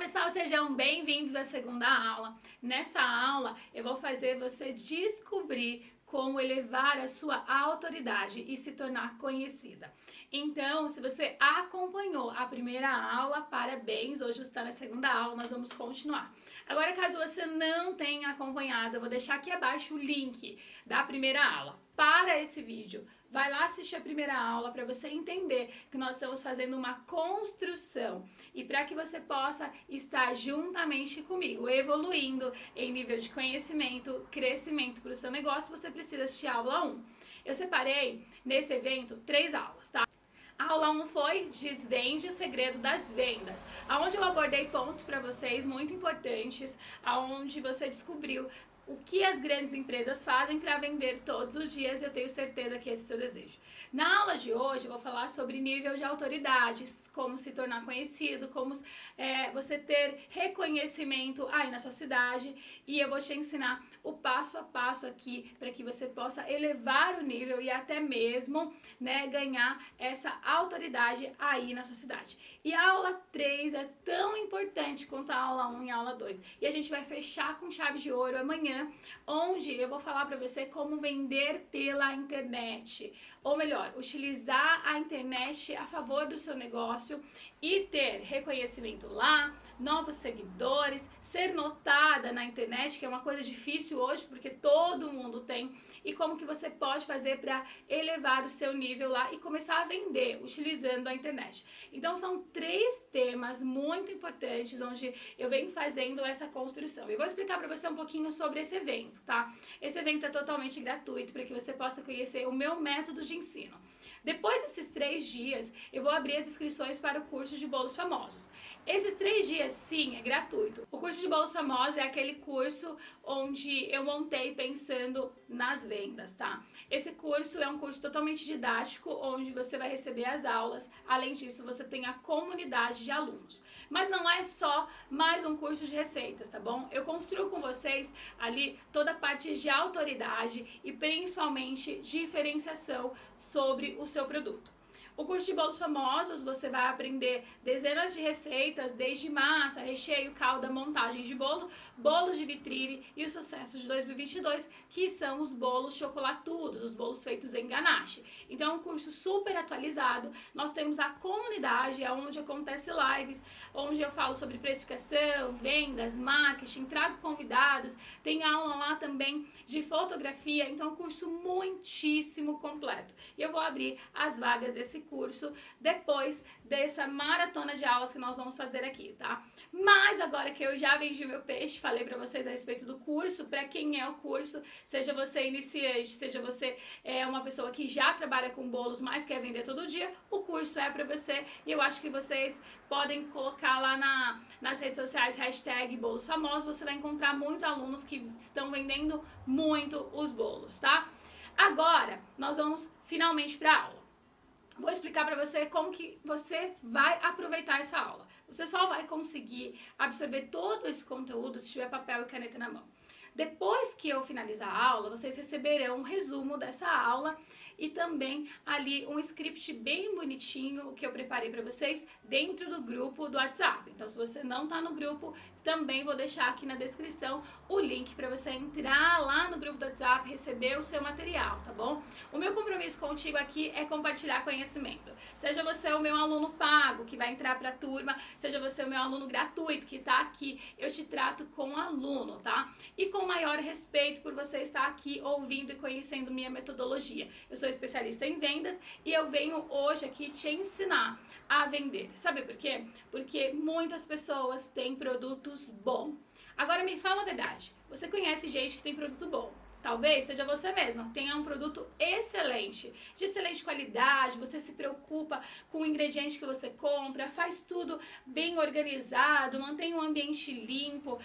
pessoal, sejam bem-vindos à segunda aula. Nessa aula eu vou fazer você descobrir como elevar a sua autoridade e se tornar conhecida. Então, se você acompanhou a primeira aula, parabéns, hoje está na segunda aula, nós vamos continuar. Agora, caso você não tenha acompanhado, eu vou deixar aqui abaixo o link da primeira aula. Para esse vídeo, vai lá assistir a primeira aula para você entender que nós estamos fazendo uma construção e para que você possa estar juntamente comigo, evoluindo em nível de conhecimento, crescimento para o seu negócio, você precisa assistir a aula 1. Eu separei nesse evento 3 aulas, tá? A aula 1 foi Desvende o Segredo das Vendas, onde eu abordei pontos para vocês muito importantes, onde você descobriu o que as grandes empresas fazem para vender todos os dias, e eu tenho certeza que esse é o seu desejo. Na aula de hoje eu vou falar sobre nível de autoridade, como se tornar conhecido, como você ter reconhecimento aí na sua cidade, e eu vou te ensinar o passo a passo aqui para que você possa elevar o nível e até mesmo ganhar essa autoridade aí na sua cidade. E a aula 3 é tão importante quanto a aula 1 e a aula 2. E a gente vai fechar com chave de ouro amanhã, onde eu vou falar para você como vender pela internet. Ou melhor, utilizar a internet a favor do seu negócio e ter reconhecimento lá, novos seguidores, ser notada na internet, que é uma coisa difícil hoje, porque todo mundo tem, e como que você pode fazer para elevar o seu nível lá e começar a vender utilizando a internet. Então são 3 temas muito importantes onde eu venho fazendo essa construção. Eu vou explicar para você um pouquinho sobre esse evento, tá? Esse evento é totalmente gratuito para que você possa conhecer o meu método de ensino. Depois desses 3 dias, eu vou abrir as inscrições para o curso de bolos famosos. Esses 3 dias, sim, é gratuito. O curso de bolos famosos é aquele curso onde eu montei pensando nas vendas, tá? Esse curso é um curso totalmente didático, onde você vai receber as aulas. Além disso, você tem a comunidade de alunos. Mas não é só mais um curso de receitas, tá bom? Eu construo com vocês ali toda a parte de autoridade e principalmente diferenciação sobre o seu produto. O curso de bolos famosos, você vai aprender dezenas de receitas, desde massa, recheio, calda, montagem de bolo, bolos de vitrine e os sucessos de 2022, que são os bolos chocolatudos, os bolos feitos em ganache. Então é um curso super atualizado. Nós temos a comunidade, onde acontece lives, onde eu falo sobre precificação, vendas, marketing, trago convidados, tem aula lá também de fotografia, então é um curso muitíssimo completo. E eu vou abrir as vagas desse curso depois dessa maratona de aulas que nós vamos fazer aqui, tá? Mas agora que eu já vendi meu peixe, falei pra vocês a respeito do curso, pra quem é o curso, seja você iniciante, seja você uma pessoa que já trabalha com bolos, mas quer vender todo dia, o curso é pra você, e eu acho que vocês podem colocar lá nas redes sociais, hashtag bolos famosos, você vai encontrar muitos alunos que estão vendendo muito os bolos, tá? Agora, nós vamos finalmente pra aula. Vou explicar para você como que você vai aproveitar essa aula. Você só vai conseguir absorver todo esse conteúdo se tiver papel e caneta na mão. Depois que eu finalizar a aula, vocês receberão um resumo dessa aula e também ali um script bem bonitinho que eu preparei para vocês dentro do grupo do WhatsApp. Então, se você não está no grupo, também vou deixar aqui na descrição o link para você entrar lá no grupo do WhatsApp, receber o seu material, tá bom? O meu compromisso contigo aqui é compartilhar conhecimento. Seja você o meu aluno pago, que vai entrar para a turma, seja você o meu aluno gratuito, que está aqui, eu te trato com aluno, tá? E com maior respeito por você estar aqui ouvindo e conhecendo minha metodologia. Eu sou especialista em vendas e eu venho hoje aqui te ensinar a vender. Sabe por quê? Porque muitas pessoas têm produtos bons. Agora me fala a verdade, você conhece gente que tem produto bom? Talvez seja você mesmo, tenha um produto excelente, de excelente qualidade, você se preocupa com o ingrediente que você compra, faz tudo bem organizado, mantém um ambiente limpo,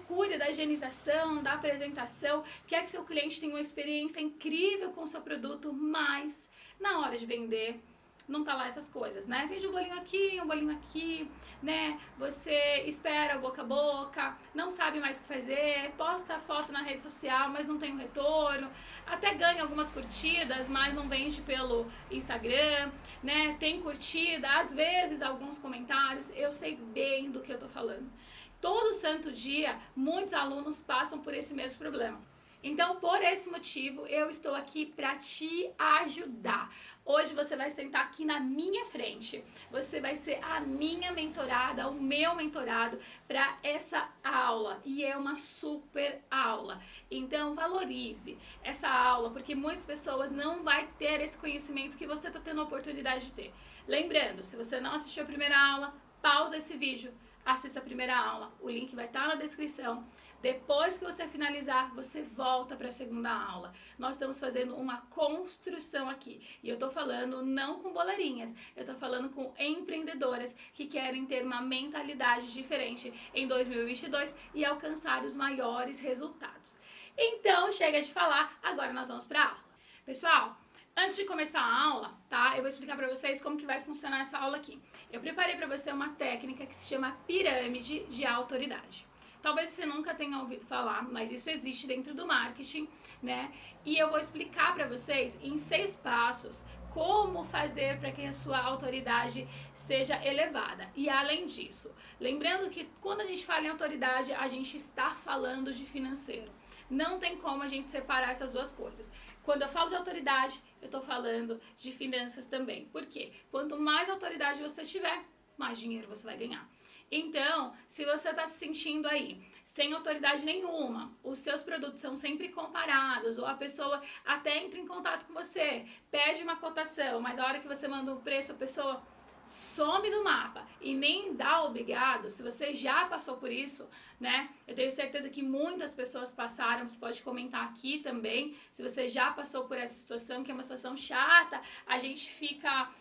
cuida da higienização, da apresentação, quer que seu cliente tenha uma experiência incrível com o seu produto, mas na hora de vender, não tá lá essas coisas, né? Vende um bolinho aqui, né? Você espera boca a boca, não sabe mais o que fazer, posta a foto na rede social, mas não tem um retorno, até ganha algumas curtidas, mas não vende pelo Instagram, né? Tem curtida, às vezes alguns comentários, eu sei bem do que eu tô falando. Todo santo dia, muitos alunos passam por esse mesmo problema. Então, por esse motivo, eu estou aqui para te ajudar. Hoje você vai sentar aqui na minha frente. Você vai ser a minha mentorada, o meu mentorado para essa aula. E é uma super aula. Então, valorize essa aula, porque muitas pessoas não vão ter esse conhecimento que você está tendo a oportunidade de ter. Lembrando, se você não assistiu a primeira aula, pausa esse vídeo, assista a primeira aula. O link vai estar na descrição. Depois que você finalizar, você volta para a segunda aula. Nós estamos fazendo uma construção aqui. E eu estou falando não com boleirinhas, eu estou falando com empreendedoras que querem ter uma mentalidade diferente em 2022 e alcançar os maiores resultados. Então, chega de falar, agora nós vamos para a aula. Pessoal, antes de começar a aula, tá? Eu vou explicar para vocês como que vai funcionar essa aula aqui. Eu preparei para você uma técnica que se chama pirâmide de autoridade. Talvez você nunca tenha ouvido falar, mas isso existe dentro do marketing, né? E eu vou explicar para vocês em 6 passos como fazer para que a sua autoridade seja elevada. E além disso, lembrando que quando a gente fala em autoridade, a gente está falando de financeiro. Não tem como a gente separar essas duas coisas. Quando eu falo de autoridade, eu estou falando de finanças também. Por quê? Quanto mais autoridade você tiver, mais dinheiro você vai ganhar. Então, se você está se sentindo aí sem autoridade nenhuma, os seus produtos são sempre comparados, ou a pessoa até entra em contato com você, pede uma cotação, mas a hora que você manda um preço, a pessoa some do mapa e nem dá obrigado, se você já passou por isso, né? Eu tenho certeza que muitas pessoas passaram, você pode comentar aqui também, se você já passou por essa situação, que é uma situação chata, a gente fica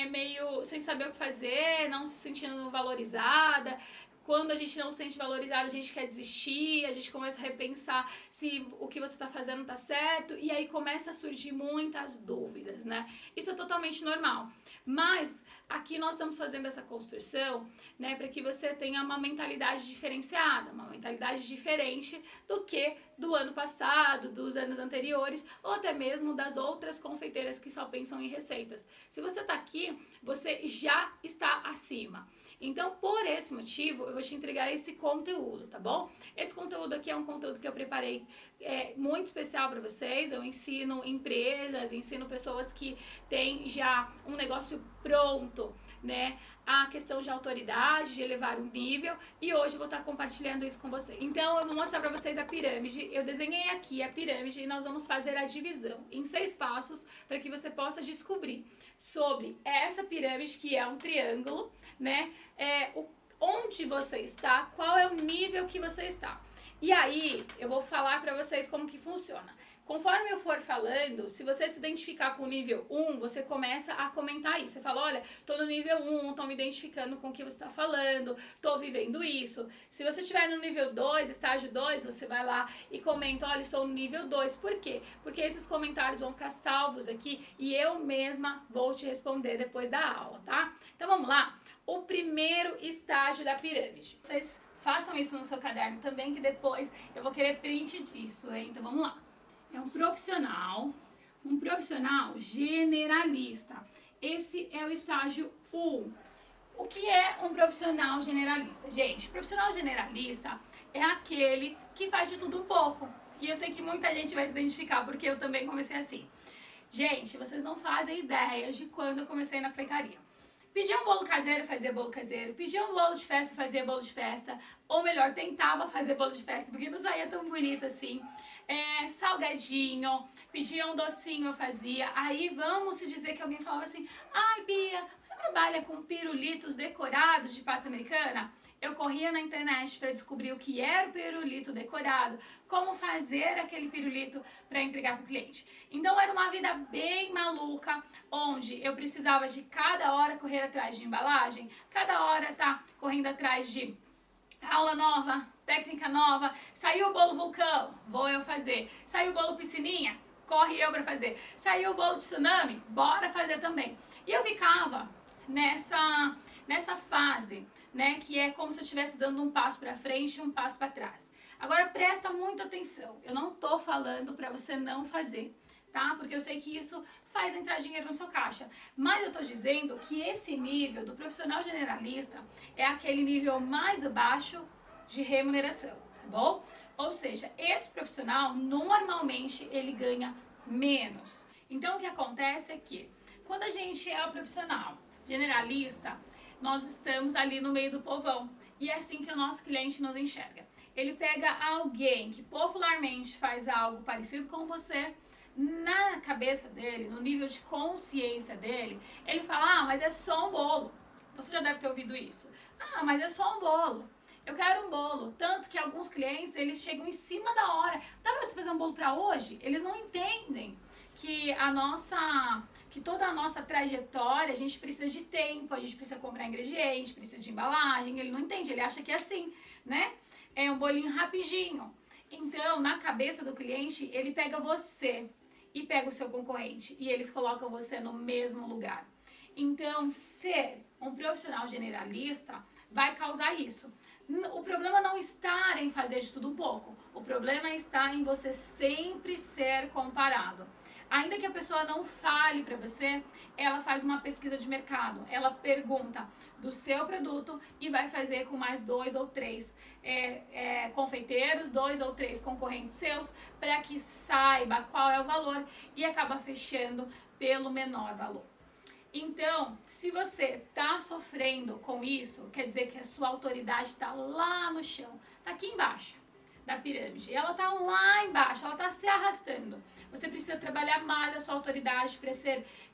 meio sem saber o que fazer, não se sentindo valorizada. Quando a gente não se sente valorizado, a gente quer desistir, a gente começa a repensar se o que você está fazendo está certo, e aí começa a surgir muitas dúvidas, né? Isso é totalmente normal. Mas aqui nós estamos fazendo essa construção, né, para que você tenha uma mentalidade diferenciada, uma mentalidade diferente do que do ano passado, dos anos anteriores, ou até mesmo das outras confeiteiras que só pensam em receitas. Se você está aqui, você já está acima. Então, por esse motivo, eu vou te entregar esse conteúdo, tá bom? Esse conteúdo aqui é um conteúdo que eu preparei muito especial para vocês. Eu ensino empresas, ensino pessoas que têm já um negócio pronto, né? A questão de autoridade, de elevar um nível, e hoje eu vou estar compartilhando isso com vocês. Então, eu vou mostrar para vocês a pirâmide. Eu desenhei aqui a pirâmide e nós vamos fazer a divisão em 6 passos para que você possa descobrir sobre essa pirâmide, que é um triângulo, né? Onde você está, qual é o nível que você está. E aí, eu vou falar para vocês como que funciona. Conforme eu for falando, se você se identificar com o nível 1, você começa a comentar aí. Você fala, olha, tô no nível 1, tô me identificando com o que você está falando, tô vivendo isso. Se você estiver no nível 2, estágio 2, você vai lá e comenta, olha, estou no nível 2. Por quê? Porque esses comentários vão ficar salvos aqui e eu mesma vou te responder depois da aula, tá? Então vamos lá. O primeiro estágio da pirâmide. Vocês façam isso no seu caderno também, que depois eu vou querer print disso, hein? Então vamos lá. É um profissional generalista. Esse é o estágio 1. O que é um profissional generalista? Gente, profissional generalista é aquele que faz de tudo um pouco. E eu sei que muita gente vai se identificar, porque eu também comecei assim. Gente, vocês não fazem ideia de quando eu comecei na confeitaria. Pedia um bolo caseiro, fazia bolo caseiro. Pedia um bolo de festa, fazia bolo de festa. Ou melhor, tentava fazer bolo de festa, porque não saía tão bonito assim. Salgadinho, pedia um docinho, eu fazia. Aí vamos se dizer que alguém falava assim, ai Bia, você trabalha com pirulitos decorados de pasta americana? Eu corria na internet para descobrir o que era o pirulito decorado, como fazer aquele pirulito para entregar para o cliente. Então era uma vida bem maluca, onde eu precisava de cada hora correr atrás de embalagem, cada hora tá correndo atrás de aula nova, técnica nova. Saiu o bolo vulcão, vou eu fazer. Saiu o bolo piscininha, corre eu para fazer. Saiu o bolo de tsunami, bora fazer também. E eu ficava nessa fase, né, que é como se eu estivesse dando um passo para frente e um passo para trás. Agora presta muita atenção, eu não tô falando para você não fazer, tá? Porque eu sei que isso faz entrar dinheiro no seu caixa. Mas eu tô dizendo que esse nível do profissional generalista é aquele nível mais baixo de remuneração, tá bom? Ou seja, esse profissional normalmente ele ganha menos. Então o que acontece é que quando a gente é o profissional generalista, nós estamos ali no meio do povão. E é assim que o nosso cliente nos enxerga. Ele pega alguém que popularmente faz algo parecido com você, na cabeça dele, no nível de consciência dele, ele fala, mas é só um bolo. Você já deve ter ouvido isso. Mas é só um bolo. Eu quero um bolo. Tanto que alguns clientes, eles chegam em cima da hora. Dá pra você fazer um bolo pra hoje? Eles não entendem que toda a nossa trajetória, a gente precisa de tempo, a gente precisa comprar ingredientes, precisa de embalagem. Ele não entende, ele acha que é assim, né? É um bolinho rapidinho. Então, na cabeça do cliente, ele pega você e pega o seu concorrente e eles colocam você no mesmo lugar. Então, ser um profissional generalista vai causar isso. O problema não está em fazer de tudo um pouco. O problema está em você sempre ser comparado. Ainda que a pessoa não fale para você, ela faz uma pesquisa de mercado. Ela pergunta do seu produto e vai fazer com mais 2 ou 3 confeiteiros, 2 ou 3 concorrentes seus, para que saiba qual é o valor e acaba fechando pelo menor valor. Então, se você está sofrendo com isso, quer dizer que a sua autoridade está lá no chão, está aqui embaixo da pirâmide. Ela está lá embaixo, ela está se arrastando. Você precisa trabalhar mais a sua autoridade para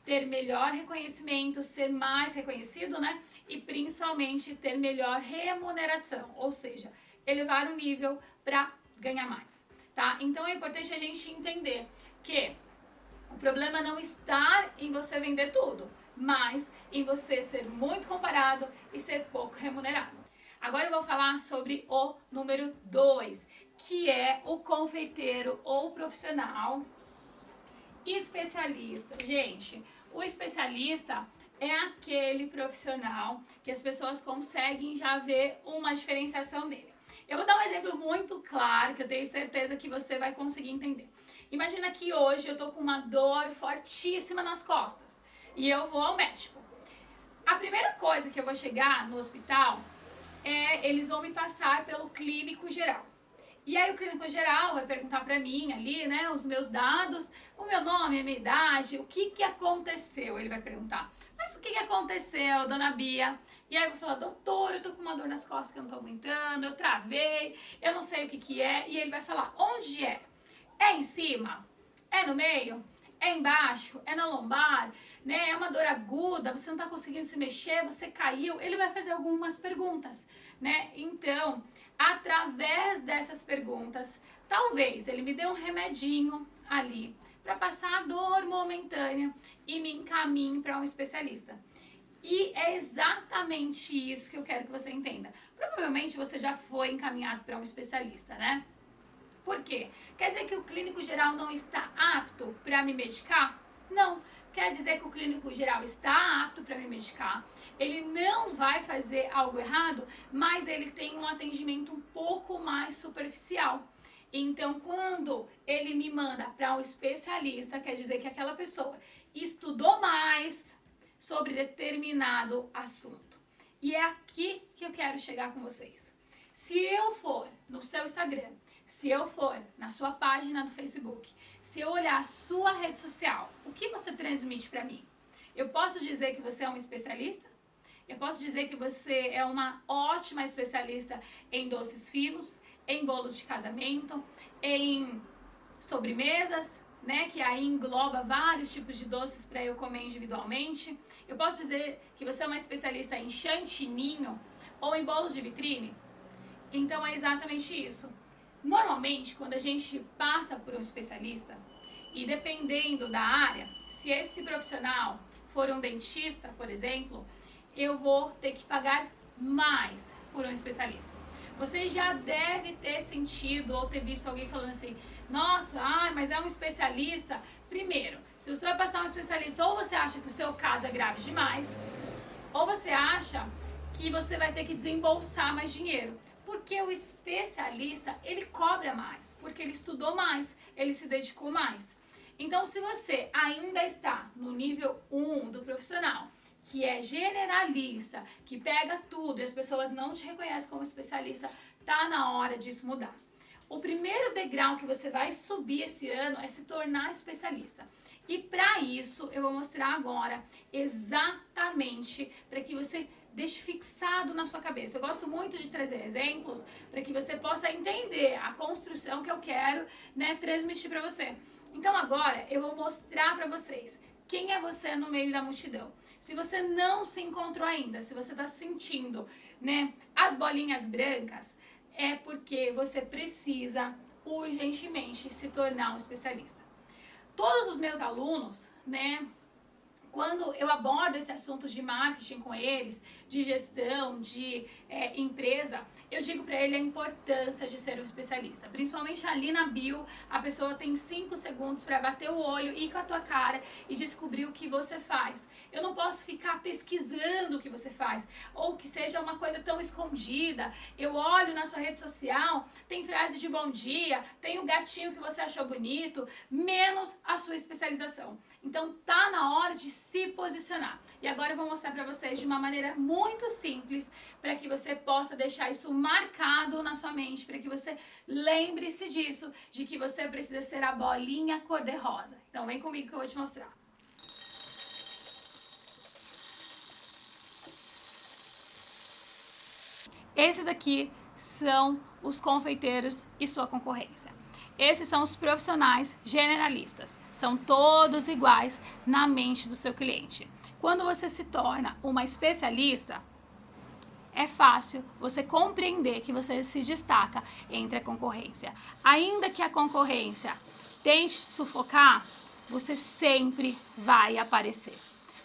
ter melhor reconhecimento, ser mais reconhecido, né? E principalmente ter melhor remuneração, ou seja, elevar o nível para ganhar mais, tá? Então é importante a gente entender que o problema não está em você vender tudo, mas em você ser muito comparado e ser pouco remunerado. Agora eu vou falar sobre o número 2, que é o confeiteiro ou profissional especialista. Gente, o especialista é aquele profissional que as pessoas conseguem já ver uma diferenciação dele. Eu vou dar um exemplo muito claro que eu tenho certeza que você vai conseguir entender. Imagina que hoje eu tô com uma dor fortíssima nas costas e eu vou ao médico. A primeira coisa que eu vou chegar no hospital eles vão me passar pelo clínico geral. E aí o clínico geral vai perguntar pra mim ali, né, os meus dados, o meu nome, a minha idade, o que aconteceu, ele vai perguntar. Mas o que aconteceu, dona Bia? E aí eu vou falar, doutor, eu tô com uma dor nas costas que eu não tô aguentando, eu travei, eu não sei o que é. E ele vai falar, onde é? É em cima? É no meio? É embaixo? É na lombar? Né? É uma dor aguda? Você não tá conseguindo se mexer? Você caiu? Ele vai fazer algumas perguntas, né? Então, através dessas perguntas, talvez ele me dê um remedinho ali para passar a dor momentânea e me encaminhe para um especialista. E é exatamente isso que eu quero que você entenda. Provavelmente você já foi encaminhado para um especialista, né? Por quê? Quer dizer que o clínico geral não está apto para me medicar? Não. Quer dizer que o clínico geral está apto para me medicar. Ele não vai fazer algo errado, mas ele tem um atendimento um pouco mais superficial. Então, quando ele me manda para um especialista, quer dizer que aquela pessoa estudou mais sobre determinado assunto. E é aqui que eu quero chegar com vocês. Se eu for no seu Instagram, se eu for na sua página do Facebook, se eu olhar a sua rede social, o que você transmite para mim? Eu posso dizer que você é um especialista? Eu posso dizer que você é uma ótima especialista em doces finos, em bolos de casamento, em sobremesas, né, que aí engloba vários tipos de doces para eu comer individualmente. Eu posso dizer que você é uma especialista em chantininho ou em bolos de vitrine? Então é exatamente isso. Normalmente, quando a gente passa por um especialista, e dependendo da área, se esse profissional for um dentista, por exemplo, eu vou ter que pagar mais por um especialista. Você já deve ter sentido ou ter visto alguém falando assim, nossa, mas é um especialista. Primeiro, se você vai passar um especialista, ou você acha que o seu caso é grave demais, ou você acha que você vai ter que desembolsar mais dinheiro. Porque o especialista, ele cobra mais, porque ele estudou mais, ele se dedicou mais. Então, se você ainda está no nível 1 do profissional, que é generalista, que pega tudo e as pessoas não te reconhecem como especialista, tá na hora disso mudar. O primeiro degrau que você vai subir esse ano é se tornar especialista. E para isso, eu vou mostrar agora exatamente para que você deixe fixado na sua cabeça. Eu gosto muito de trazer exemplos para que você possa entender a construção que eu quero, transmitir para você. Então agora eu vou mostrar para vocês quem é você no meio da multidão. Se você não se encontrou ainda, se você está sentindo, as bolinhas brancas, é porque você precisa urgentemente se tornar um especialista. Todos os meus alunos, quando eu abordo esse assunto de marketing com eles, de gestão, de empresa, eu digo para ele a importância de ser um especialista. Principalmente ali na bio, a pessoa tem 5 segundos para bater o olho, ir com a tua cara e descobrir o que você faz. Eu não posso ficar pesquisando o que você faz, ou que seja uma coisa tão escondida. Eu olho na sua rede social, tem frase de bom dia, tem o gatinho que você achou bonito, menos a sua especialização. Então tá na hora de se posicionar. E agora eu vou mostrar para vocês de uma maneira muito simples, para que você possa deixar isso marcado na sua mente, para que você lembre-se disso, de que você precisa ser a bolinha cor-de-rosa. Então vem comigo que eu vou te mostrar. Esses aqui são os confeiteiros e sua concorrência. Esses são os profissionais generalistas. São todos iguais na mente do seu cliente. Quando você se torna uma especialista, é fácil você compreender que você se destaca entre a concorrência. Ainda que a concorrência tente sufocar, você sempre vai aparecer.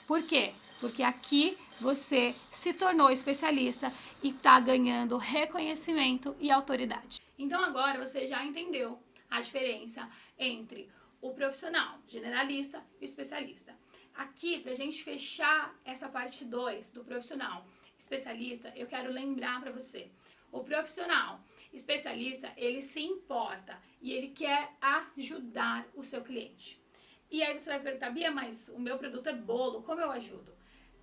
Por quê? Porque aqui você se tornou especialista e está ganhando reconhecimento e autoridade. Então agora você já entendeu a diferença entre o profissional generalista e o especialista. Aqui, para a gente fechar essa parte 2 do profissional especialista, eu quero lembrar para você. O profissional especialista, ele se importa e ele quer ajudar o seu cliente. E aí você vai perguntar, Bia, mas o meu produto é bolo, como eu ajudo?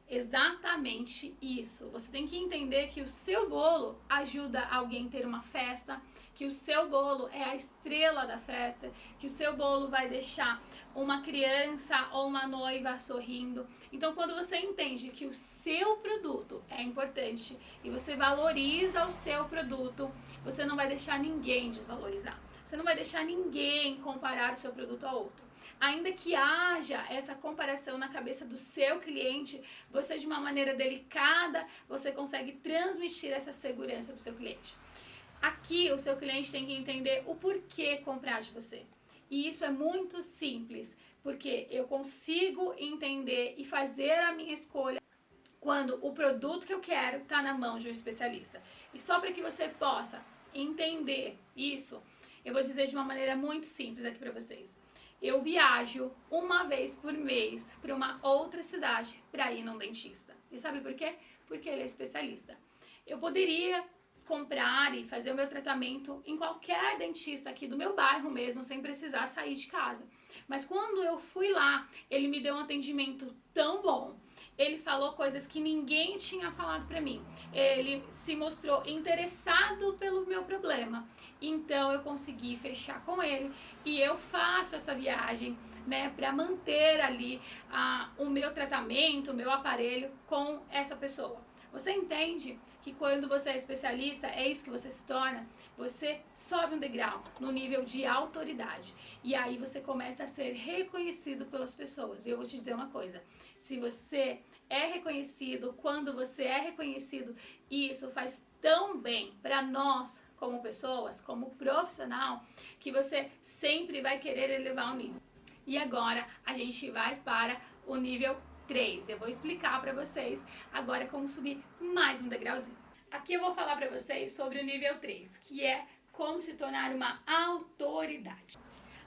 Exatamente isso. Você tem que entender que o seu bolo ajuda alguém a ter uma festa, que o seu bolo é a estrela da festa, que o seu bolo vai deixar uma criança ou uma noiva sorrindo. Então, quando você entende que o seu produto é importante e você valoriza o seu produto, você não vai deixar ninguém desvalorizar. Você não vai deixar ninguém comparar o seu produto a outro. Ainda que haja essa comparação na cabeça do seu cliente, você de uma maneira delicada, você consegue transmitir essa segurança para o seu cliente. Aqui o seu cliente tem que entender o porquê comprar de você. E isso é muito simples, porque eu consigo entender e fazer a minha escolha quando o produto que eu quero está na mão de um especialista. E só para que você possa entender isso, eu vou dizer de uma maneira muito simples aqui para vocês. Eu viajo uma vez por mês para uma outra cidade para ir num dentista. E sabe por quê? Porque ele é especialista. Eu poderia comprar e fazer o meu tratamento em qualquer dentista aqui do meu bairro mesmo, sem precisar sair de casa. Mas quando eu fui lá, ele me deu um atendimento tão bom. Ele falou coisas que ninguém tinha falado para mim. Ele se mostrou interessado pelo meu problema. Então eu consegui fechar com ele e eu faço essa viagem, para manter ali o meu tratamento, o meu aparelho com essa pessoa. Você entende que quando você é especialista, é isso que você se torna? Você sobe um degrau no nível de autoridade. E aí você começa a ser reconhecido pelas pessoas. E eu vou te dizer uma coisa. Se você é reconhecido, quando você é reconhecido, isso faz tão bem para nós como pessoas, como profissional, que você sempre vai querer elevar o nível. E agora a gente vai para o nível 3. Eu vou explicar para vocês agora como subir mais um degrauzinho. aqui eu vou falar para vocês sobre o nível 3, que é como se tornar uma autoridade.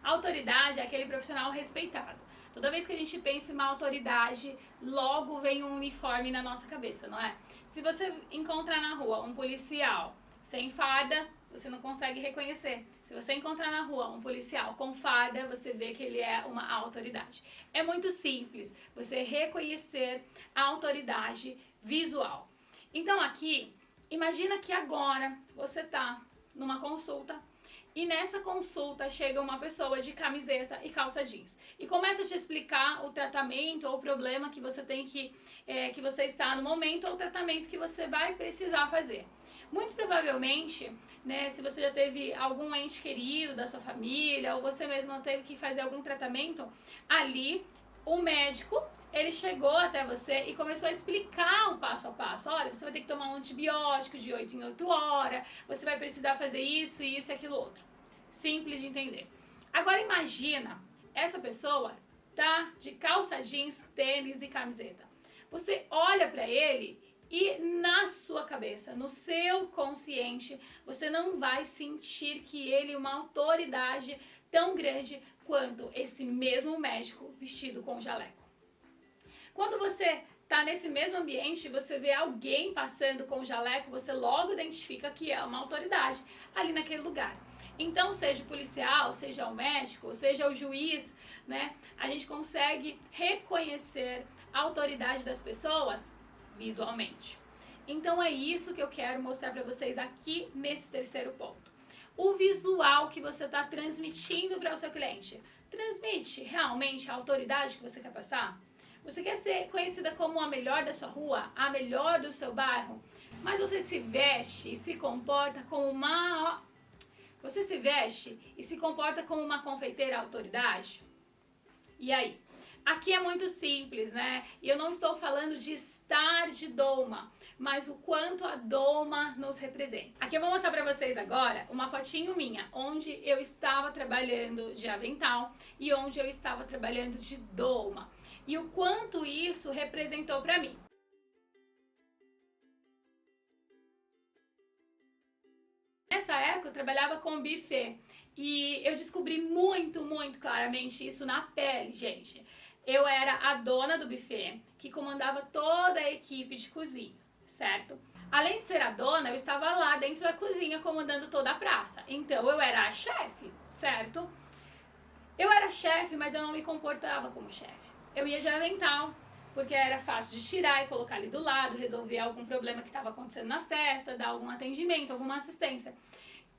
A autoridade é aquele profissional respeitado. Toda vez que a gente pensa em uma autoridade, logo vem um uniforme na nossa cabeça, não é? Se você encontrar na rua um policial sem farda, você não consegue reconhecer. Se você encontrar na rua um policial com farda, você vê que ele é uma autoridade. É muito simples você reconhecer a autoridade visual. Então aqui, imagina que agora você está numa consulta e nessa consulta chega uma pessoa de camiseta e calça jeans e começa a te explicar o tratamento ou o problema que você tem que você está no momento ou o tratamento que você vai precisar fazer. Muito provavelmente, né, se você já teve algum ente querido da sua família ou você mesmo teve que fazer algum tratamento, ali o médico, ele chegou até você e começou a explicar o passo a passo. Olha, você vai ter que tomar um antibiótico de 8 em 8 horas, você vai precisar fazer isso, isso e aquilo outro. Simples de entender. Agora imagina, essa pessoa tá de calça jeans, tênis e camiseta. Você olha para ele e na sua cabeça, no seu consciente, você não vai sentir que ele é uma autoridade tão grande quanto esse mesmo médico vestido com jaleco. Quando você está nesse mesmo ambiente, você vê alguém passando com jaleco, você logo identifica que é uma autoridade ali naquele lugar. Então, seja o policial, seja o médico, seja o juiz, né? A gente consegue reconhecer a autoridade das pessoas visualmente. Então é isso que eu quero mostrar para vocês aqui nesse terceiro ponto. O visual que você está transmitindo para o seu cliente. Transmite realmente a autoridade que você quer passar? Você quer ser conhecida como a melhor da sua rua, a melhor do seu bairro, mas você se veste e se comporta como uma... Você se veste e se comporta como uma confeiteira autoridade? E aí? Aqui é muito simples, né? E eu não estou falando de estar de doma, mas o quanto a doma nos representa. Aqui eu vou mostrar pra vocês agora uma fotinho minha, onde eu estava trabalhando de avental e onde eu estava trabalhando de doma. E o quanto isso representou pra mim. Nessa época eu trabalhava com buffet e eu descobri muito claramente isso na pele, gente. Eu era a dona do buffet, que comandava toda a equipe de cozinha, certo? Além de ser a dona, eu estava lá dentro da cozinha comandando toda a praça. Então eu era a chefe, certo? Eu era chefe, mas eu não me comportava como chefe. Eu ia de avental, porque era fácil de tirar e colocar ali do lado, resolver algum problema que estava acontecendo na festa, dar algum atendimento, alguma assistência.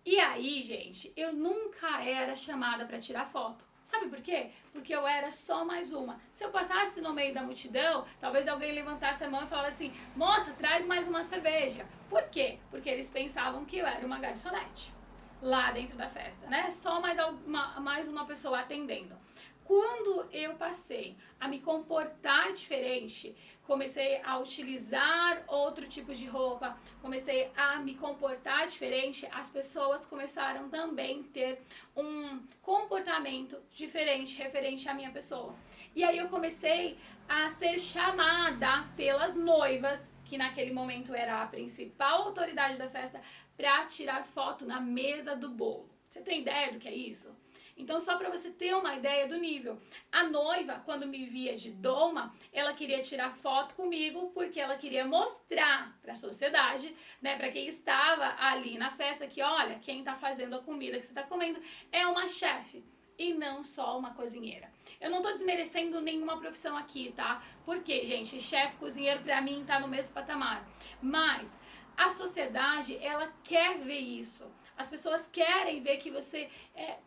E aí, gente, eu nunca era chamada para tirar foto. Sabe por quê? Porque eu era só mais uma. Se eu passasse no meio da multidão, talvez alguém levantasse a mão e falasse assim, moça, traz mais uma cerveja. Por quê? Porque eles pensavam que eu era uma garçonete lá dentro da festa, né? Só mais uma pessoa atendendo. Quando eu passei a me comportar diferente, comecei a utilizar outro tipo de roupa, comecei a me comportar diferente, as pessoas começaram também a ter um comportamento diferente referente à minha pessoa. E aí eu comecei a ser chamada pelas noivas, que naquele momento era a principal autoridade da festa, para tirar foto na mesa do bolo. Você tem ideia do que é isso? Então, só para você ter uma ideia do nível. A noiva, quando me via de doma, ela queria tirar foto comigo porque ela queria mostrar para a sociedade, né, para quem estava ali na festa, que olha, quem está fazendo a comida que você está comendo é uma chefe e não só uma cozinheira. Eu não estou desmerecendo nenhuma profissão aqui, tá? Porque, gente, chefe, cozinheiro, para mim, tá no mesmo patamar. Mas a sociedade, ela quer ver isso. As pessoas querem ver que você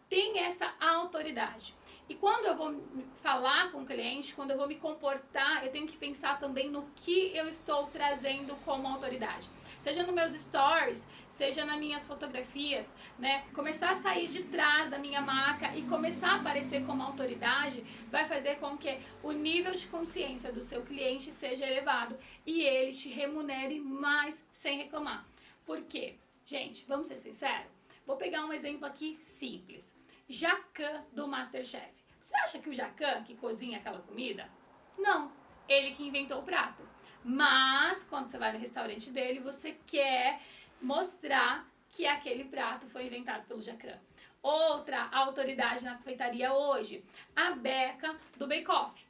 tem essa autoridade. E quando eu vou falar com o cliente, quando eu vou me comportar, eu tenho que pensar também no que eu estou trazendo como autoridade. Seja nos meus stories, seja nas minhas fotografias, né? Começar a sair de trás da minha marca e começar a aparecer como autoridade vai fazer com que o nível de consciência do seu cliente seja elevado e ele te remunere mais sem reclamar. Por quê? Gente, vamos ser sinceros? Vou pegar um exemplo aqui simples. Jacan do Masterchef. Você acha que o Jacan que cozinha aquela comida? Não, ele que inventou o prato. Mas, quando você vai no restaurante dele, você quer mostrar que aquele prato foi inventado pelo Jacan. Outra autoridade na confeitaria hoje, a Beca do Bake Off.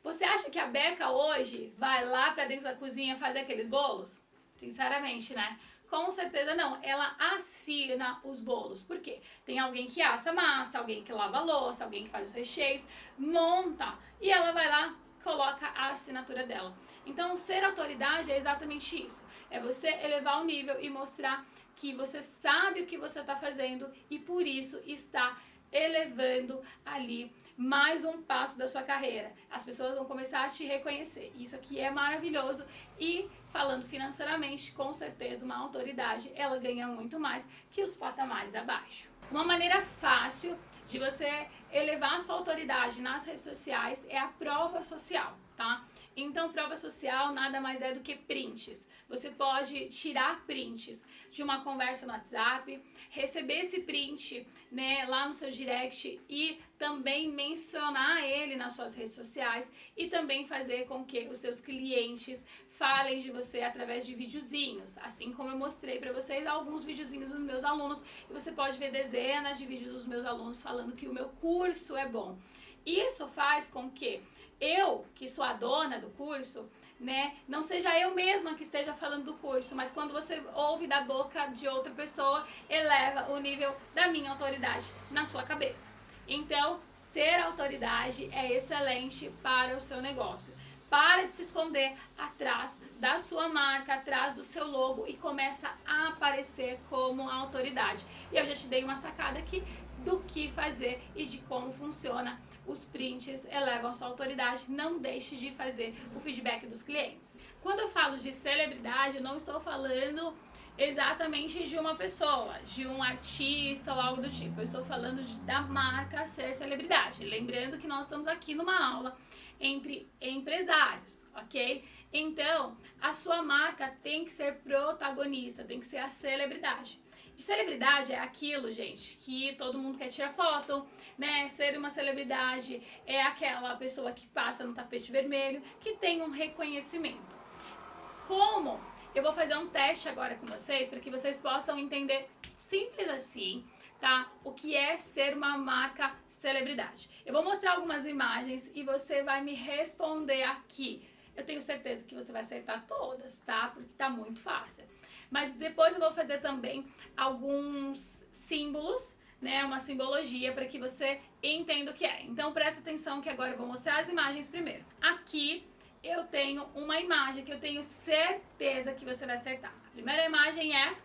Você acha que a Beca hoje vai lá pra dentro da cozinha fazer aqueles bolos? Sinceramente, né? Com certeza não. Ela assina os bolos. Por quê? Tem alguém que assa massa, alguém que lava a louça, alguém que faz os recheios, monta e ela vai lá, coloca a assinatura dela. Então, ser autoridade é exatamente isso. É você elevar o nível e mostrar que você sabe o que você está fazendo e por isso está elevando ali mais um passo da sua carreira. As pessoas vão começar a te reconhecer. Isso aqui é maravilhoso e falando financeiramente, com certeza uma autoridade, ela ganha muito mais que os patamares abaixo. Uma maneira fácil de você elevar a sua autoridade nas redes sociais é a prova social, tá? Então, prova social nada mais é do que prints. Você pode tirar prints de uma conversa no WhatsApp, receber esse print, né, lá no seu direct e também mencionar ele nas suas redes sociais e também fazer com que os seus clientes falem de você através de videozinhos, assim como eu mostrei para vocês alguns videozinhos dos meus alunos e você pode ver dezenas de vídeos dos meus alunos falando que o meu curso é bom. Isso faz com que eu, que sou a dona do curso, né, não seja eu mesma que esteja falando do curso, mas quando você ouve da boca de outra pessoa, eleva o nível da minha autoridade na sua cabeça. Então, ser autoridade é excelente para o seu negócio. Para de se esconder atrás da sua marca, atrás do seu logo e começa a aparecer como autoridade. E eu já te dei uma sacada aqui do que fazer e de como funciona. Os prints elevam a sua autoridade, não deixe de fazer o feedback dos clientes. Quando eu falo de celebridade, eu não estou falando exatamente de uma pessoa, de um artista ou algo do tipo. Eu estou falando da marca ser celebridade. Lembrando que nós estamos aqui numa aula entre empresários, ok? Então, a sua marca tem que ser protagonista, tem que ser a celebridade. E celebridade é aquilo, gente, que todo mundo quer tirar foto, né? Ser uma celebridade é aquela pessoa que passa no tapete vermelho, que tem um reconhecimento. Como? Eu vou fazer um teste agora com vocês para que vocês possam entender simples assim, tá? O que é ser uma marca celebridade. Eu vou mostrar algumas imagens e você vai me responder aqui. Eu tenho certeza que você vai acertar todas, tá? Porque tá muito fácil. Mas depois eu vou fazer também alguns símbolos, né? Uma simbologia para que você entenda o que é. Então presta atenção que agora eu vou mostrar as imagens primeiro. Aqui eu tenho uma imagem que eu tenho certeza que você vai acertar. A primeira imagem é...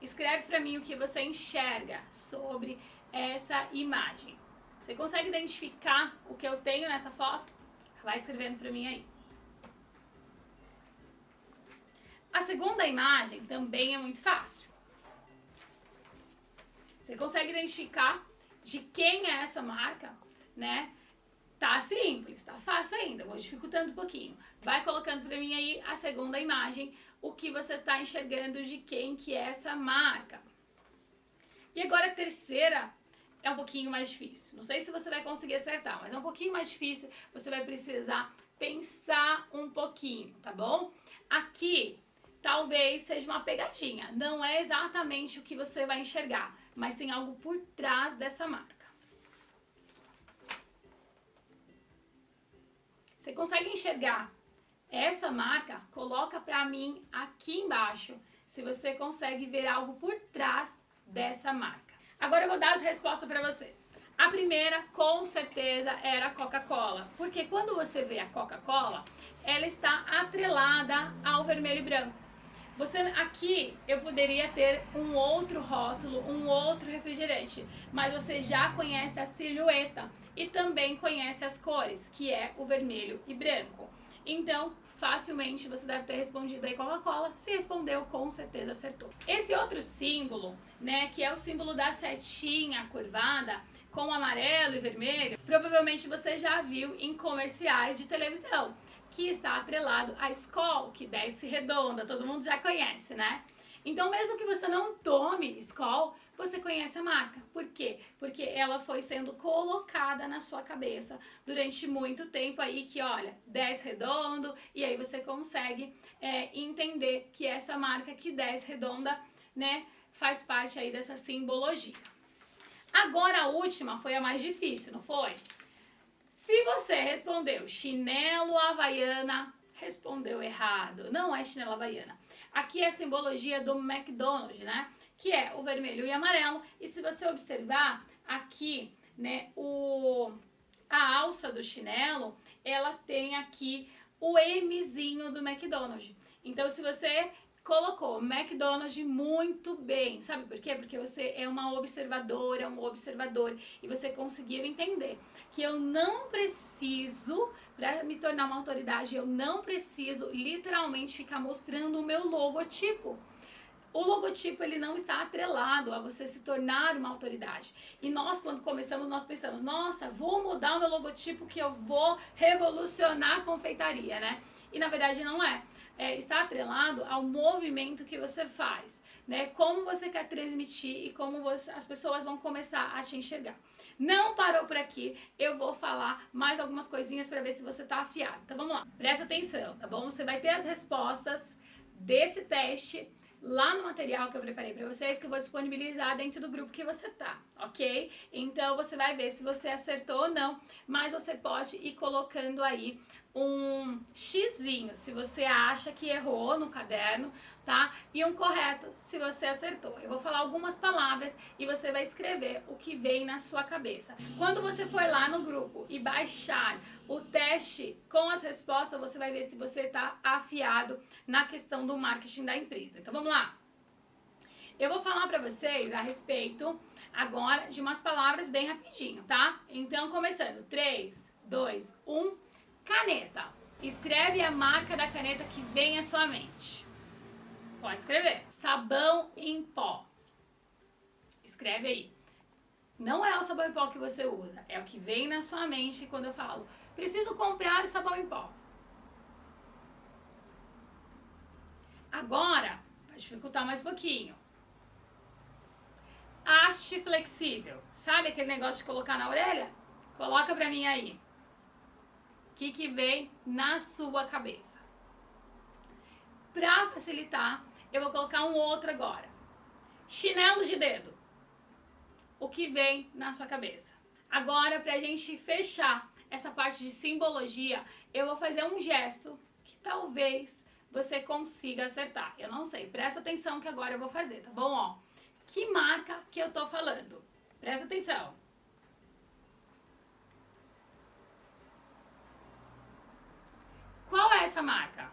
Escreve para mim o que você enxerga sobre essa imagem. Você consegue identificar o que eu tenho nessa foto? Vai escrevendo para mim aí. A segunda imagem também é muito fácil. Você consegue identificar de quem é essa marca, né? Tá simples, tá fácil ainda, vou dificultando um pouquinho. Vai colocando pra mim aí a segunda imagem, o que você tá enxergando de quem que é essa marca. E agora a terceira é um pouquinho mais difícil. Não sei se você vai conseguir acertar, mas é um pouquinho mais difícil, você vai precisar pensar um pouquinho, tá bom? Aqui, talvez seja uma pegadinha, não é exatamente o que você vai enxergar, mas tem algo por trás dessa marca. Você consegue enxergar essa marca? Coloca pra mim aqui embaixo se você consegue ver algo por trás dessa marca. Agora eu vou dar as respostas pra você. A primeira, com certeza, era a Coca-Cola. Porque quando você vê a Coca-Cola, ela está atrelada ao vermelho e branco. Você aqui, eu poderia ter um outro rótulo, um outro refrigerante, mas você já conhece a silhueta e também conhece as cores, que é o vermelho e branco. Então, facilmente você deve ter respondido aí Coca-Cola. Se respondeu, com certeza acertou. Esse outro símbolo, né, que é o símbolo da setinha curvada, com amarelo e vermelho, provavelmente você já viu em comerciais de televisão, que está atrelado à Skol, que desce redonda, todo mundo já conhece, né? Então, mesmo que você não tome Skol, você conhece a marca. Por quê? Porque ela foi sendo colocada na sua cabeça durante muito tempo aí que, olha, 10 redondo, e aí você consegue entender que essa marca que 10 redonda, né, faz parte aí dessa simbologia. Agora a última foi a mais difícil, não foi? Se você respondeu chinelo havaiana, respondeu errado. Não é chinelo havaiana. Aqui é a simbologia do McDonald's, né? Que é o vermelho e amarelo. E se você observar aqui, né, a alça do chinelo, ela tem aqui o Mzinho do McDonald's. Então, se você colocou McDonald's muito bem, sabe por quê? Porque você é uma observadora, um observador, e você conseguiu entender que eu não preciso, para me tornar uma autoridade, eu não preciso literalmente ficar mostrando o meu logotipo. O logotipo, ele não está atrelado a você se tornar uma autoridade. E nós, quando começamos, nós pensamos, nossa, vou mudar o meu logotipo que eu vou revolucionar a confeitaria, né? E na verdade não é. Está atrelado ao movimento que você faz, né? Como você quer transmitir e como as pessoas vão começar a te enxergar. Não parou por aqui, eu vou falar mais algumas coisinhas para ver se você está afiado. Então vamos lá, presta atenção, tá bom? Você vai ter as respostas desse teste lá no material que eu preparei para vocês, que eu vou disponibilizar dentro do grupo que você tá, ok? Então você vai ver se você acertou ou não, mas você pode ir colocando aí um xizinho se você acha que errou no caderno, tá? E um correto se você acertou. Eu vou falar algumas palavras e você vai escrever o que vem na sua cabeça. Quando você for lá no grupo e baixar o teste com as respostas, você vai ver se você está afiado na questão do marketing da empresa. Então vamos lá. Eu vou falar para vocês a respeito agora de umas palavras bem rapidinho, tá? Então começando, 3, 2, 1, caneta. Escreve a marca da caneta que vem à sua mente. Pode escrever. Sabão em pó. Escreve aí. Não é o sabão em pó que você usa, é o que vem na sua mente quando eu falo, preciso comprar sabão em pó. Agora, vai dificultar mais um pouquinho. Haste flexível. Sabe aquele negócio de colocar na orelha? Coloca pra mim aí. O que vem na sua cabeça? Pra facilitar, eu vou colocar um outro agora. Chinelo de dedo. O que vem na sua cabeça? Agora, pra gente fechar essa parte de simbologia, eu vou fazer um gesto que talvez você consiga acertar. Eu não sei, presta atenção que agora eu vou fazer, tá bom? Ó, que marca que eu tô falando? Presta atenção. Qual é essa marca?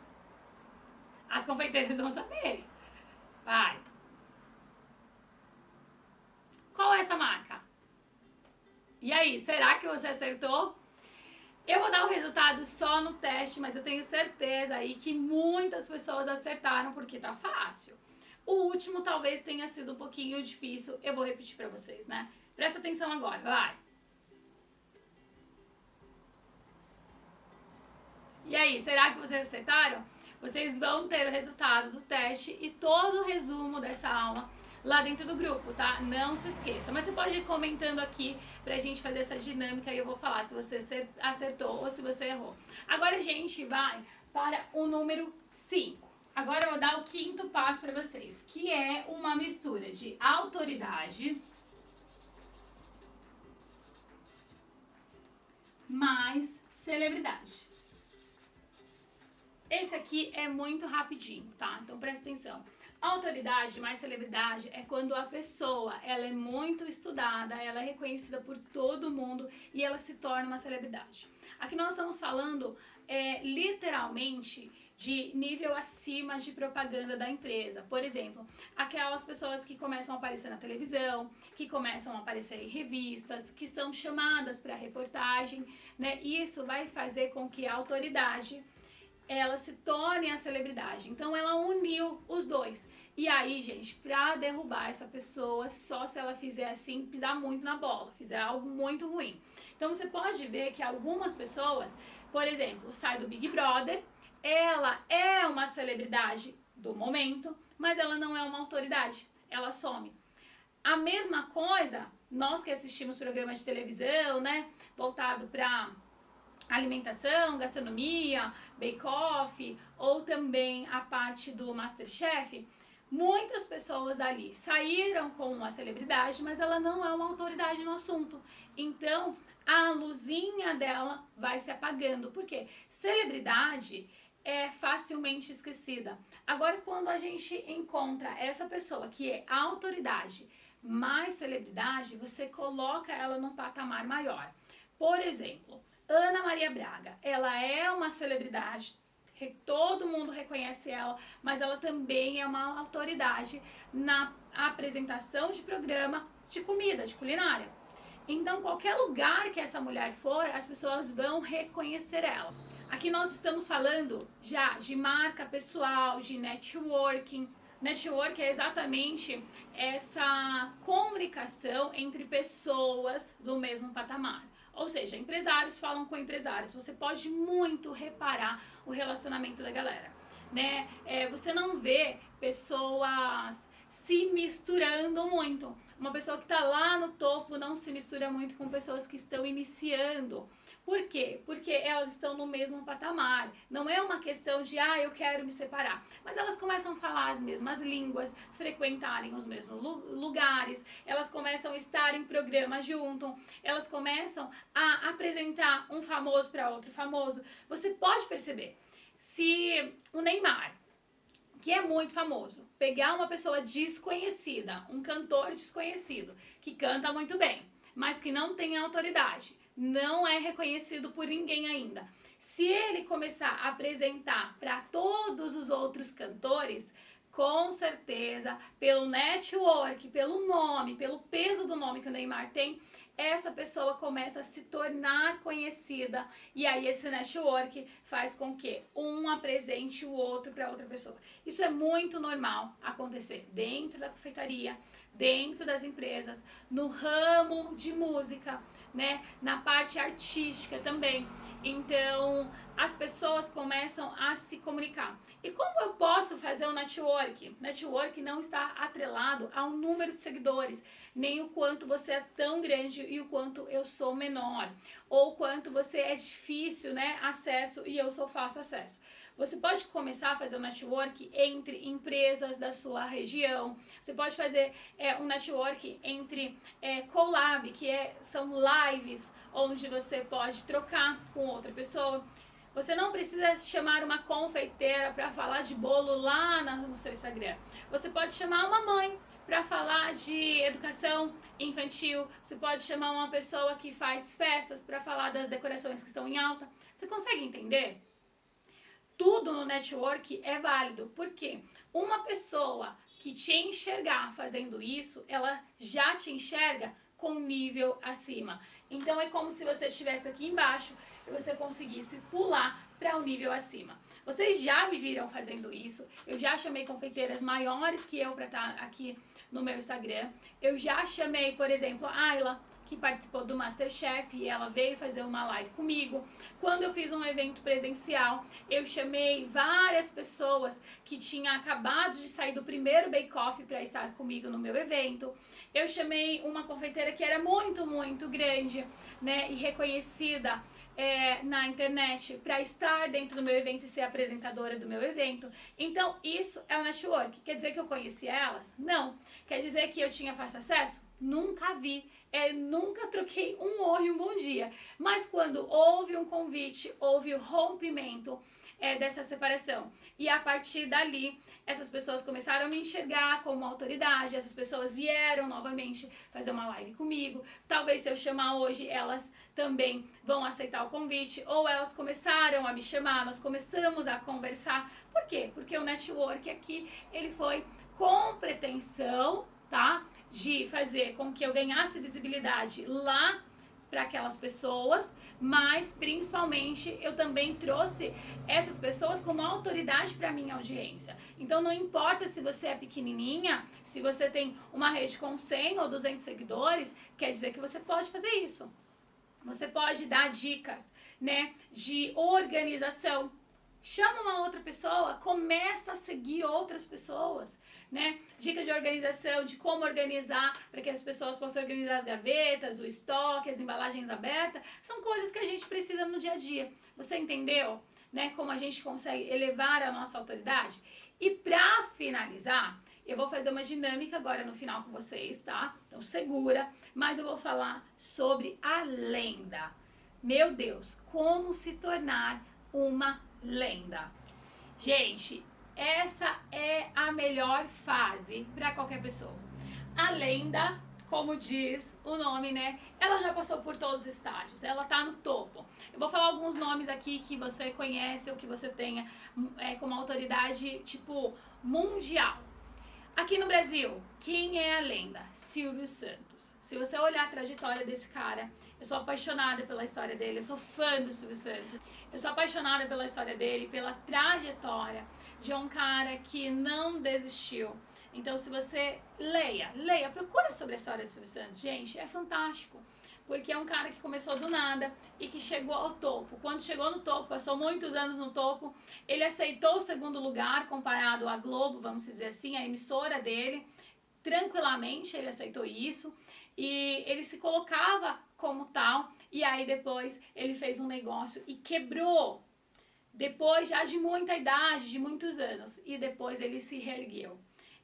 As confeiteiras vão saber. Vai. Qual é essa marca? E aí, será que você acertou? Eu vou dar o resultado só no teste, mas eu tenho certeza aí que muitas pessoas acertaram porque tá fácil. O último talvez tenha sido um pouquinho difícil, eu vou repetir pra vocês, né? Presta atenção agora, vai. E aí, será que vocês acertaram? Vocês vão ter o resultado do teste e todo o resumo dessa aula lá dentro do grupo, tá? Não se esqueça. Mas você pode ir comentando aqui pra gente fazer essa dinâmica e eu vou falar se você acertou ou se você errou. Agora a gente vai para o número 5. Agora eu vou dar o quinto passo pra vocês, que é uma mistura de autoridade mais celebridade. Esse aqui é muito rapidinho, tá? Então presta atenção. Autoridade mais celebridade é quando a pessoa ela é muito estudada, ela é reconhecida por todo mundo e ela se torna uma celebridade. Aqui nós estamos falando literalmente de nível acima de propaganda da empresa. Por exemplo, aquelas pessoas que começam a aparecer na televisão, que começam a aparecer em revistas, que são chamadas para reportagem, né? Isso vai fazer com que a autoridade ela se torne a celebridade. Então ela uniu os dois. E aí, gente, pra derrubar essa pessoa, só se ela fizer assim, pisar muito na bola, fizer algo muito ruim. Então você pode ver que algumas pessoas, por exemplo, sai do Big Brother, ela é uma celebridade do momento, mas ela não é uma autoridade, ela some. A mesma coisa, nós que assistimos programas de televisão, né, voltado para alimentação, gastronomia, bake-off, ou também a parte do MasterChef, muitas pessoas ali saíram com uma celebridade, mas ela não é uma autoridade no assunto. Então, a luzinha dela vai se apagando, porque celebridade é facilmente esquecida. Agora, quando a gente encontra essa pessoa que é autoridade mais celebridade, você coloca ela num patamar maior. Por exemplo, Ana Maria Braga, ela é uma celebridade, todo mundo reconhece ela, mas ela também é uma autoridade na apresentação de programa de comida, de culinária. Então, qualquer lugar que essa mulher for, as pessoas vão reconhecer ela. Aqui nós estamos falando já de marca pessoal, de networking. Network é exatamente essa comunicação entre pessoas do mesmo patamar. Ou seja, empresários falam com empresários. Você pode muito reparar o relacionamento da galera, né? Você não vê pessoas se misturando muito. Uma pessoa que está lá no topo não se mistura muito com pessoas que estão iniciando. Por quê? Porque elas estão no mesmo patamar. Não é uma questão de, eu quero me separar. Mas elas começam a falar as mesmas línguas, frequentarem os mesmos lugares, elas começam a estar em programa junto, elas começam a apresentar um famoso para outro famoso. Você pode perceber, se o Neymar, que é muito famoso, pegar uma pessoa desconhecida, um cantor desconhecido, que canta muito bem, mas que não tem autoridade, não é reconhecido por ninguém ainda. Se ele começar a apresentar para todos os outros cantores, com certeza, pelo network, pelo nome, pelo peso do nome que o Neymar tem, essa pessoa começa a se tornar conhecida e aí esse network faz com que um apresente o outro para outra pessoa. Isso é muito normal acontecer dentro da confeitaria, dentro das empresas, no ramo de música, né? Na parte artística também. Então, as pessoas começam a se comunicar. E como eu posso fazer um network? Network não está atrelado ao número de seguidores, nem o quanto você é tão grande e o quanto eu sou menor, ou quanto você é difícil, né, acesso e eu sou fácil acesso. Você pode começar a fazer um network entre empresas da sua região. Você pode fazer um network entre collab, que são lives onde você pode trocar com outra pessoa. Você não precisa chamar uma confeiteira para falar de bolo lá no seu Instagram. Você pode chamar uma mãe para falar de educação infantil. Você pode chamar uma pessoa que faz festas para falar das decorações que estão em alta. Você consegue entender? Tudo no network é válido, porque uma pessoa que te enxergar fazendo isso, ela já te enxerga com nível acima. Então é como se você estivesse aqui embaixo e você conseguisse pular para um nível acima. Vocês já me viram fazendo isso, eu já chamei confeiteiras maiores que eu para estar aqui no meu Instagram. Eu já chamei, por exemplo, a Ayla, que participou do MasterChef e ela veio fazer uma live comigo. Quando eu fiz um evento presencial, eu chamei várias pessoas que tinham acabado de sair do primeiro Bake Off para estar comigo no meu evento. Eu chamei uma confeiteira que era muito, muito grande, né, e reconhecida na internet para estar dentro do meu evento e ser apresentadora do meu evento. Então, isso é o network. Quer dizer que eu conheci elas? Não. Quer dizer que eu tinha fácil acesso? Nunca vi. Nunca troquei um oi e um bom dia. Mas quando houve um convite, houve o rompimento dessa separação. E a partir dali, essas pessoas começaram a me enxergar como autoridade, essas pessoas vieram novamente fazer uma live comigo. Talvez se eu chamar hoje, elas também vão aceitar o convite, ou elas começaram a me chamar, nós começamos a conversar. Por quê? Porque o network aqui, ele foi com pretensão, tá? De fazer com que eu ganhasse visibilidade lá para aquelas pessoas, mas principalmente eu também trouxe essas pessoas como autoridade para a minha audiência. Então não importa se você é pequenininha, se você tem uma rede com 100 ou 200 seguidores, quer dizer que você pode fazer isso. Você pode dar dicas, né, de organização. chama uma outra pessoa, começa a seguir outras pessoas, né? Dica de organização, de como organizar para que as pessoas possam organizar as gavetas, o estoque, as embalagens abertas, são coisas que a gente precisa no dia a dia. Você entendeu, né? Como a gente consegue elevar a nossa autoridade? E para finalizar, eu vou fazer uma dinâmica agora no final com vocês, tá? Então segura, mas eu vou falar sobre a lenda. Meu Deus, como se tornar uma lenda. Gente, essa é a melhor fase para qualquer pessoa. A lenda, como diz o nome, né? Ela já passou por todos os estágios, ela tá no topo. Eu vou falar alguns nomes aqui que você conhece ou que você tenha como autoridade, tipo, mundial. Aqui no Brasil, quem é a lenda? Silvio Santos. Se você olhar a trajetória desse cara, eu sou apaixonada pela história dele, eu sou fã do Silvio Santos. Eu sou apaixonada pela história dele, pela trajetória de um cara que não desistiu. Então, se você leia, procura sobre a história do Silvio Santos. Gente, é fantástico. Porque é um cara que começou do nada e que chegou ao topo. Quando chegou no topo, passou muitos anos no topo, ele aceitou o segundo lugar comparado à Globo, vamos dizer assim, a emissora dele. Tranquilamente ele aceitou isso e ele se colocava como tal. E aí depois ele fez um negócio e quebrou. Depois já de muita idade, de muitos anos. E depois ele se reergueu.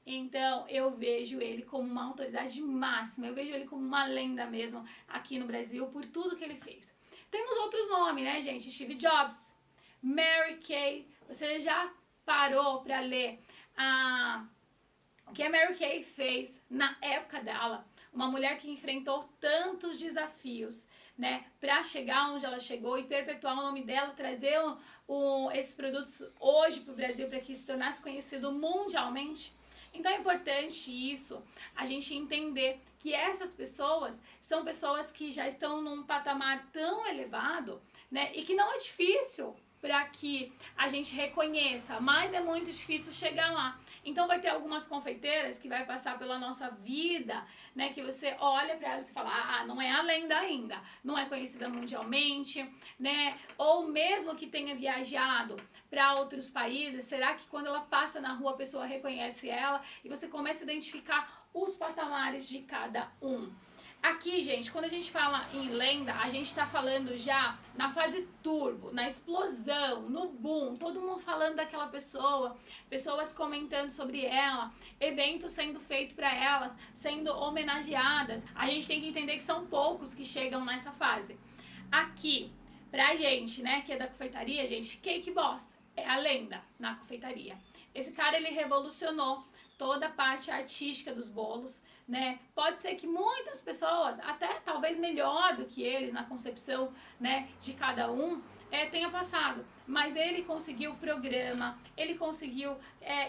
Então, eu vejo ele como uma autoridade máxima, eu vejo ele como uma lenda mesmo aqui no Brasil por tudo que ele fez. Temos outros nomes, né, gente? Steve Jobs, Mary Kay. Você já parou para ler o que a Mary Kay fez na época dela? Uma mulher que enfrentou tantos desafios, né, para chegar onde ela chegou e perpetuar o nome dela, trazer esses produtos hoje para o Brasil para que se tornasse conhecido mundialmente. Então é importante isso, a gente entender que essas pessoas são pessoas que já estão num patamar tão elevado, né, e que não é difícil para que a gente reconheça, mas é muito difícil chegar lá. Então vai ter algumas confeiteiras que vai passar pela nossa vida, né, que você olha para elas e fala, não é a lenda ainda, não é conhecida mundialmente, né, ou mesmo que tenha viajado para outros países, será que quando ela passa na rua a pessoa reconhece ela? E você começa a identificar os patamares de cada um. Aqui, gente, quando a gente fala em lenda, a gente está falando já na fase turbo, na explosão, no boom, todo mundo falando daquela pessoa, pessoas comentando sobre ela, eventos sendo feitos para elas, sendo homenageadas. A gente tem que entender que são poucos que chegam nessa fase. Aqui, pra gente, né, que é da confeitaria, gente, Cake Boss é a lenda na confeitaria. Esse cara, ele revolucionou toda a parte artística dos bolos, né? Pode ser que muitas pessoas, até talvez melhor do que eles na concepção, né, de cada um, tenha passado, mas ele conseguiu programa, ele conseguiu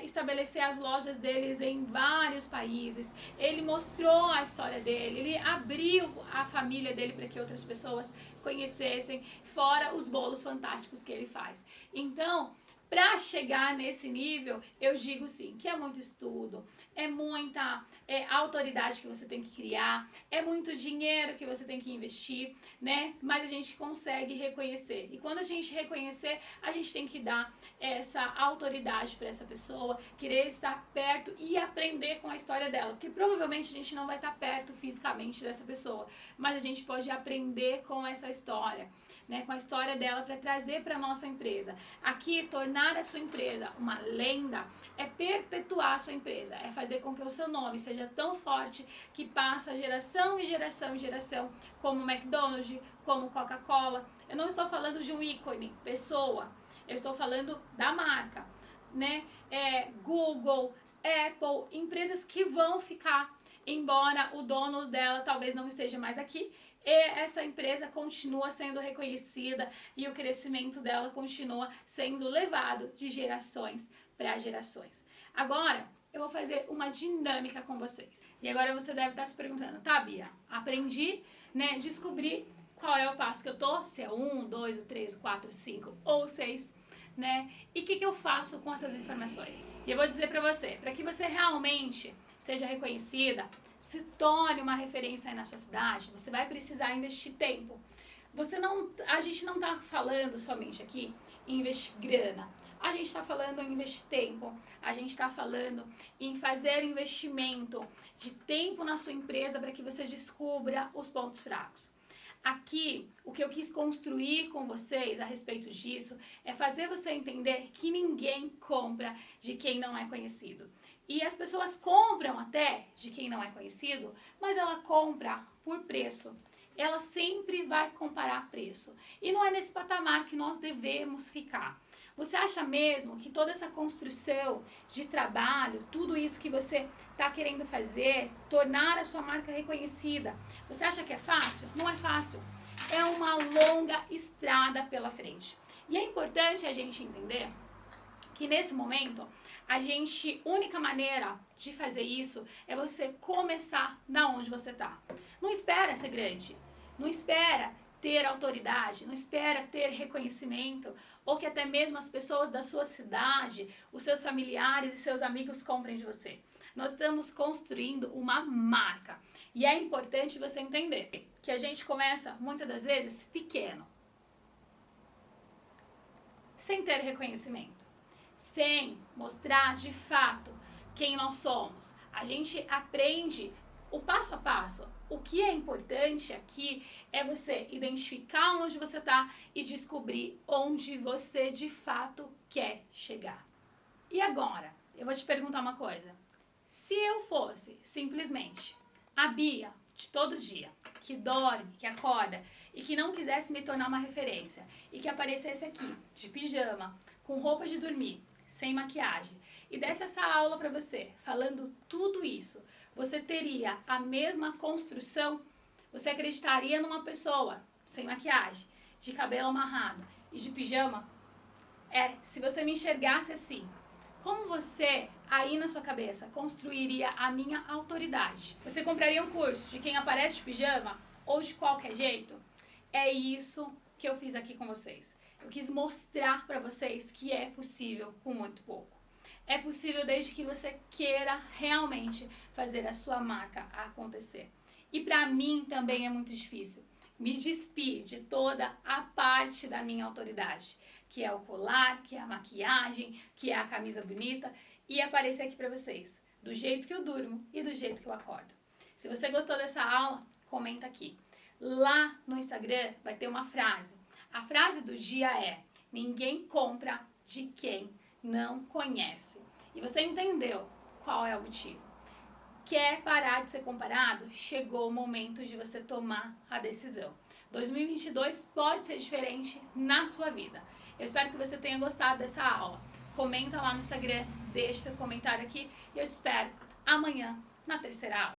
estabelecer as lojas deles em vários países, ele mostrou a história dele, ele abriu a família dele para que outras pessoas conhecessem, fora os bolos fantásticos que ele faz. Então, para chegar nesse nível, eu digo sim, que é muito estudo, é muita autoridade que você tem que criar, é muito dinheiro que você tem que investir, né? Mas a gente consegue reconhecer. E quando a gente reconhecer, a gente tem que dar essa autoridade para essa pessoa, querer estar perto e aprender com a história dela. Porque provavelmente a gente não vai estar perto fisicamente dessa pessoa, mas a gente pode aprender com essa história, né, com a história dela para trazer para a nossa empresa. Aqui, tornar a sua empresa uma lenda é perpetuar a sua empresa, é fazer com que o seu nome seja tão forte que passa geração e geração e geração, como McDonald's, como Coca-Cola. Eu não estou falando de um ícone, pessoa, eu estou falando da marca, né? Google, Apple, empresas que vão ficar, embora o dono dela talvez não esteja mais aqui, essa empresa continua sendo reconhecida e o crescimento dela continua sendo levado de gerações para gerações. Agora, eu vou fazer uma dinâmica com vocês. E agora você deve estar se perguntando, tá, Bia, aprendi, né, descobri qual é o passo que eu tô, se é 1, 2, 3, 4, 5 ou 6, né, e o que eu faço com essas informações? E eu vou dizer para você, para que você realmente seja reconhecida, se torne uma referência aí na sua cidade, você vai precisar investir tempo. A gente não está falando somente aqui em investir grana. A gente está falando em investir tempo, a gente está falando em fazer investimento de tempo na sua empresa para que você descubra os pontos fracos. Aqui, o que eu quis construir com vocês a respeito disso é fazer você entender que ninguém compra de quem não é conhecido. E as pessoas compram até de quem não é conhecido, mas ela compra por preço. Ela sempre vai comparar preço. E não é nesse patamar que nós devemos ficar. Você acha mesmo que toda essa construção de trabalho, tudo isso que você está querendo fazer, tornar a sua marca reconhecida, você acha que é fácil? Não é fácil. É uma longa estrada pela frente. E é importante a gente entender que nesse momento, única maneira de fazer isso é você começar da onde você está. Não espera ser grande. Não espera ter autoridade, não espera ter reconhecimento, ou que até mesmo as pessoas da sua cidade, os seus familiares e seus amigos comprem de você. Nós estamos construindo uma marca. E é importante você entender que a gente começa, muitas das vezes, pequeno. Sem ter reconhecimento. Sem mostrar de fato quem nós somos. A gente aprende o passo a passo. O que é importante aqui é você identificar onde você está e descobrir onde você de fato quer chegar. E agora, eu vou te perguntar uma coisa. Se eu fosse simplesmente a Bia de todo dia, que dorme, que acorda e que não quisesse me tornar uma referência e que aparecesse aqui de pijama, com roupa de dormir, sem maquiagem e desse essa aula para você, falando tudo isso, você teria a mesma construção? Você acreditaria numa pessoa sem maquiagem, de cabelo amarrado e de pijama? Se você me enxergasse assim, como você, aí na sua cabeça, construiria a minha autoridade? Você compraria um curso de quem aparece de pijama ou de qualquer jeito? É isso que eu fiz aqui com vocês. Eu quis mostrar para vocês que é possível com muito pouco. É possível desde que você queira realmente fazer a sua marca acontecer. E para mim também é muito difícil me despir de toda a parte da minha autoridade, que é o colar, que é a maquiagem, que é a camisa bonita, e aparecer aqui para vocês, do jeito que eu durmo e do jeito que eu acordo. Se você gostou dessa aula, comenta aqui. Lá no Instagram vai ter uma frase. A frase do dia é: ninguém compra de quem não conhece. E você entendeu qual é o motivo. Quer parar de ser comparado? Chegou o momento de você tomar a decisão. 2022 pode ser diferente na sua vida. Eu espero que você tenha gostado dessa aula. Comenta lá no Instagram, deixa seu comentário aqui e eu te espero amanhã na terceira aula.